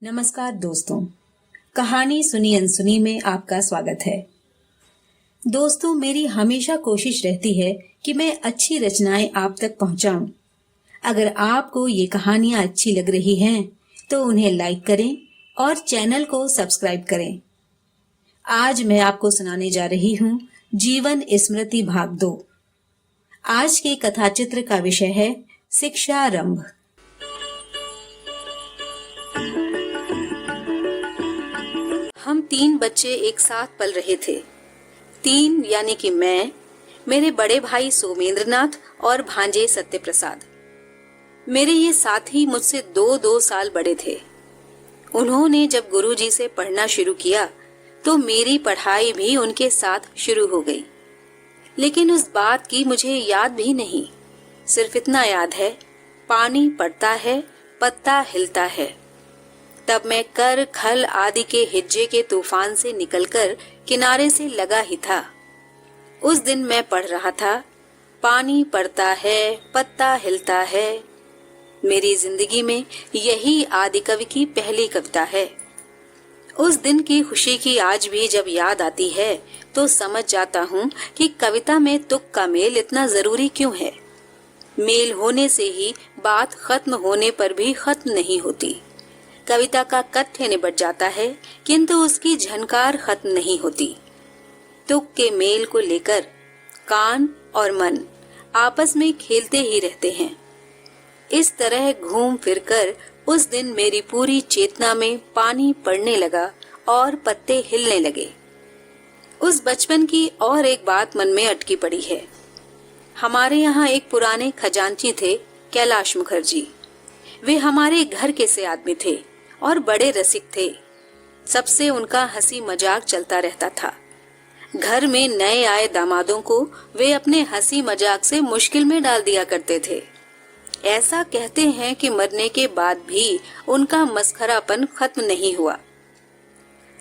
नमस्कार दोस्तों, कहानी सुनी अनसुनी में आपका स्वागत है। दोस्तों, मेरी हमेशा कोशिश रहती है कि मैं अच्छी रचनाएं आप तक पहुंचाऊं। अगर आपको ये कहानियां अच्छी लग रही हैं, तो उन्हें लाइक करें और चैनल को सब्सक्राइब करें। आज मैं आपको सुनाने जा रही हूं जीवन स्मृति भाग 2। आज के कथाचित्र का विषय है शिक्षारंभ। हम 3 बच्चे एक साथ पल रहे थे। 3 यानी कि मैं, मेरे बड़े भाई सोमेंद्रनाथ और भांजे सत्यप्रसाद। मेरे ये साथी मुझसे 2-2 साल बड़े थे। उन्होंने जब गुरुजी से पढ़ना शुरू किया तो मेरी पढ़ाई भी उनके साथ शुरू हो गई। लेकिन उस बात की मुझे याद भी नहीं। सिर्फ इतना याद है, पानी पड़ता है, पत्ता हिलता है। तब मैं कर खल आदि के हिज्जे के तूफान से निकलकर किनारे से लगा ही था। उस दिन मैं पढ़ रहा था, पानी पड़ता है, पत्ता हिलता है। मेरी जिंदगी में यही आदि कवि की पहली कविता है। उस दिन की खुशी की आज भी जब याद आती है तो समझ जाता हूँ कि कविता में तुक का मेल इतना जरूरी क्यों है। मेल होने से ही बात खत्म होने पर भी खत्म नहीं होती। कविता का कथ्य निबट जाता है, किंतु उसकी झनकार खत्म नहीं होती। तुक के मेल को लेकर कान और मन आपस में खेलते ही रहते हैं। इस तरह घूम फिरकर उस दिन मेरी पूरी चेतना में पानी पड़ने लगा और पत्ते हिलने लगे। उस बचपन की और एक बात मन में अटकी पड़ी है। हमारे यहाँ एक पुराने खजांची थे, कैलाश मुखर्जी। वे हमारे घर के से आदमी थे और बड़े रसिक थे। सबसे उनका हंसी मजाक चलता रहता था। घर में नए आए दामादों को वे अपने हंसी मजाक से मुश्किल में डाल दिया करते थे। ऐसा कहते हैं कि मरने के बाद भी उनका मस्खरापन खत्म नहीं हुआ।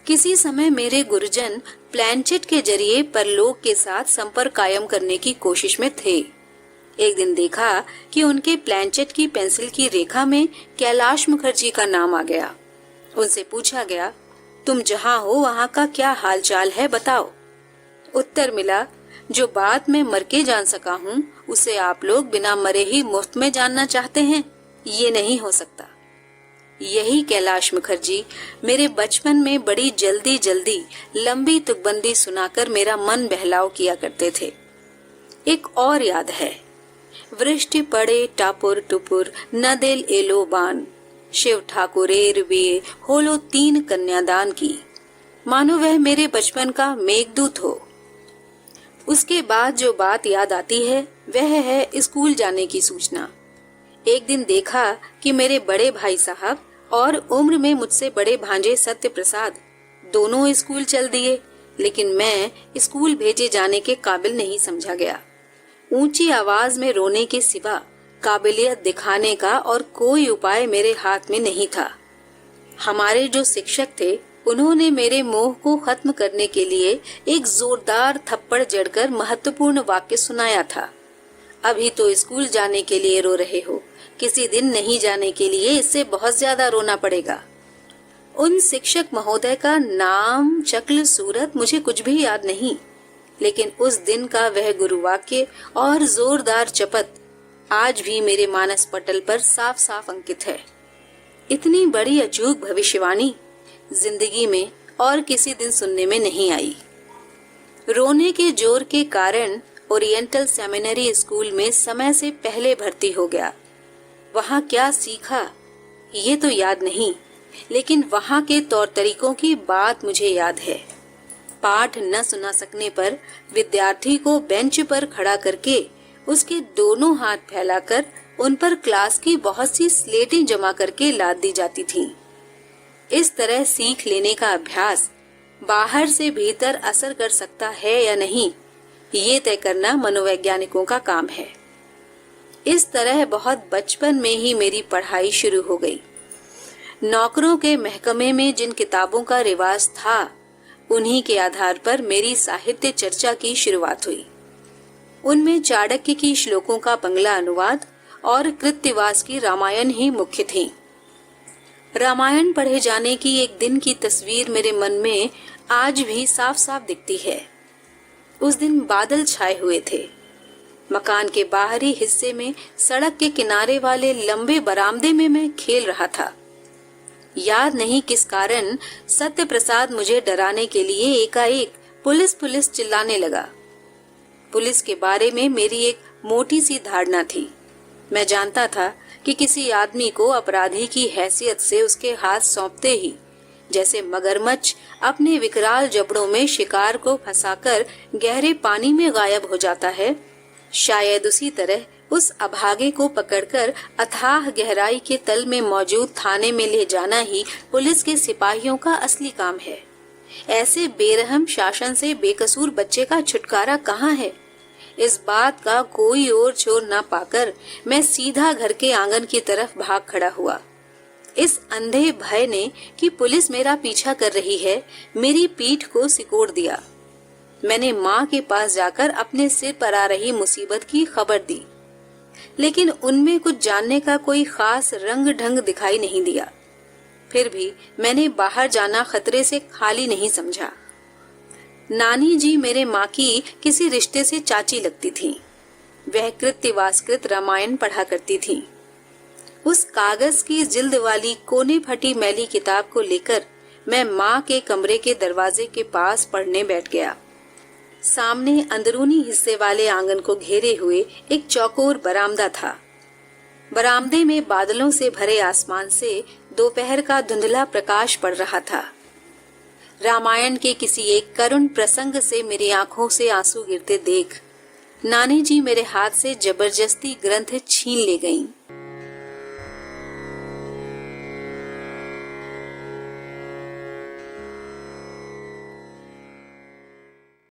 किसी समय मेरे गुरुजन प्लैंचेट के जरिए परलोक के साथ संपर्क कायम करने की कोशिश में थे। एक दिन देखा कि उनके प्लैंचेट की पेंसिल की रेखा में कैलाश मुखर्जी का नाम आ गया। उनसे पूछा गया, तुम जहाँ हो वहाँ का क्या हालचाल है, बताओ। उत्तर मिला, जो बात मैं मर के जान सका हूँ उसे आप लोग बिना मरे ही मुफ्त में जानना चाहते हैं। ये नहीं हो सकता। यही कैलाश मुखर्जी मेरे बचपन में बड़ी जल्दी जल्दी लंबी तुकबंदी सुनाकर मेरा मन बहलाव किया करते थे। एक और याद है, वृष्टि पड़े टापुर टुपुर न दिल एलो बान, शिव ठाकुरेर वे होलो 3 कन्यादान की। मानो वह मेरे बचपन का मेघदूत हो। उसके बाद जो बात याद आती है वह है स्कूल जाने की सूचना। एक दिन देखा कि मेरे बड़े भाई साहब और उम्र में मुझसे बड़े भांजे सत्यप्रसाद दोनों स्कूल चल दिए, लेकिन मैं स्कूल भेजे जाने के काबिल नहीं समझा गया। ऊंची आवाज में रोने के सिवा काबिलियत दिखाने का और कोई उपाय मेरे हाथ में नहीं था। हमारे जो शिक्षक थे उन्होंने मेरे मोह को खत्म करने के लिए एक जोरदार थप्पड़ जड़कर महत्वपूर्ण वाक्य सुनाया था, अभी तो स्कूल जाने के लिए रो रहे हो, किसी दिन नहीं जाने के लिए इससे बहुत ज्यादा रोना पड़ेगा। उन शिक्षक महोदय का नाम शक्ल सूरत मुझे कुछ भी याद नहीं, लेकिन उस दिन का वह गुरुवाक्य और जोरदार चपत आज भी मेरे मानस पटल पर साफ साफ अंकित है। इतनी बड़ी अचूक भविष्यवाणी जिंदगी में और किसी दिन सुनने में नहीं आई। रोने के जोर के कारण ओरिएंटल सेमिनरी स्कूल में समय से पहले भर्ती हो गया। वहाँ क्या सीखा ये तो याद नहीं, लेकिन वहाँ के तौर तरीकों की बात मुझे याद है। पाठ न सुना सकने पर विद्यार्थी को बेंच पर खड़ा करके उसके दोनों हाथ फैलाकर उन पर क्लास की बहुत सी स्लेटें जमा करके लाद दी जाती थीं। इस तरह सीख लेने का अभ्यास बाहर से भीतर असर कर सकता है या नहीं, ये तय करना मनोवैज्ञानिकों का काम है। इस तरह बहुत बचपन में ही मेरी पढ़ाई शुरू हो गई। नौकरों के महकमे में जिन किताबों का रिवाज था उन्हीं के आधार पर मेरी साहित्य चर्चा की शुरुआत हुई। उनमें चाणक्य की श्लोकों का बंगला अनुवाद और कृत्तिवास की रामायण ही मुख्य थी। रामायण पढ़े जाने की एक दिन की तस्वीर मेरे मन में आज भी साफ साफ दिखती है। उस दिन बादल छाए हुए थे। मकान के बाहरी हिस्से में सड़क के किनारे वाले लंबे बरामदे में मैं खेल रहा था। याद नहीं किस कारण सत्य प्रसाद मुझे डराने के लिए एकाएक पुलिस पुलिस चिल्लाने लगा। पुलिस के बारे में मेरी एक मोटी सी धारणा थी। मैं जानता था कि किसी आदमी को अपराधी की हैसियत से उसके हाथ सौंपते ही जैसे मगरमच्छ अपने विकराल जबड़ों में शिकार को फंसाकर गहरे पानी में गायब हो जाता है, शायद उसी तरह उस अभागे को पकड़कर अथाह गहराई के तल में मौजूद थाने में ले जाना ही पुलिस के सिपाहियों का असली काम है। ऐसे बेरहम शासन से बेकसूर बच्चे का छुटकारा कहाँ है? इस बात का कोई और छोर न पाकर मैं सीधा घर के आंगन की तरफ भाग खड़ा हुआ। इस अंधे भय ने कि पुलिस मेरा पीछा कर रही है, मेरी पीठ को सिकोड़ दिया। मैंने माँ के पास जाकर अपने सिर पर आ रही मुसीबत की खबर दी, लेकिन उनमें कुछ जानने का कोई खास रंग ढंग दिखाई नहीं दिया। फिर भी मैंने बाहर जाना खतरे से खाली नहीं समझा। नानी जी मेरे माँ की किसी रिश्ते से चाची लगती थीं। वह कृत्यवासकृत रामायण पढ़ा करती थीं। उस कागज की जिल्द वाली कोने फटी मैली किताब को लेकर मैं माँ के कमरे के दरवाजे के पास पढ़ने बैठ गया। सामने अंदरूनी हिस्से वाले आंगन को घेरे हुए एक चौकोर बरामदा था। बरामदे में बादलों से भरे आसमान से दोपहर का धुंधला प्रकाश पड़ रहा था। रामायण के किसी एक करुण प्रसंग से मेरी आंखों से आंसू गिरते देख नानी जी मेरे हाथ से जबरदस्ती ग्रंथ छीन ले गईं।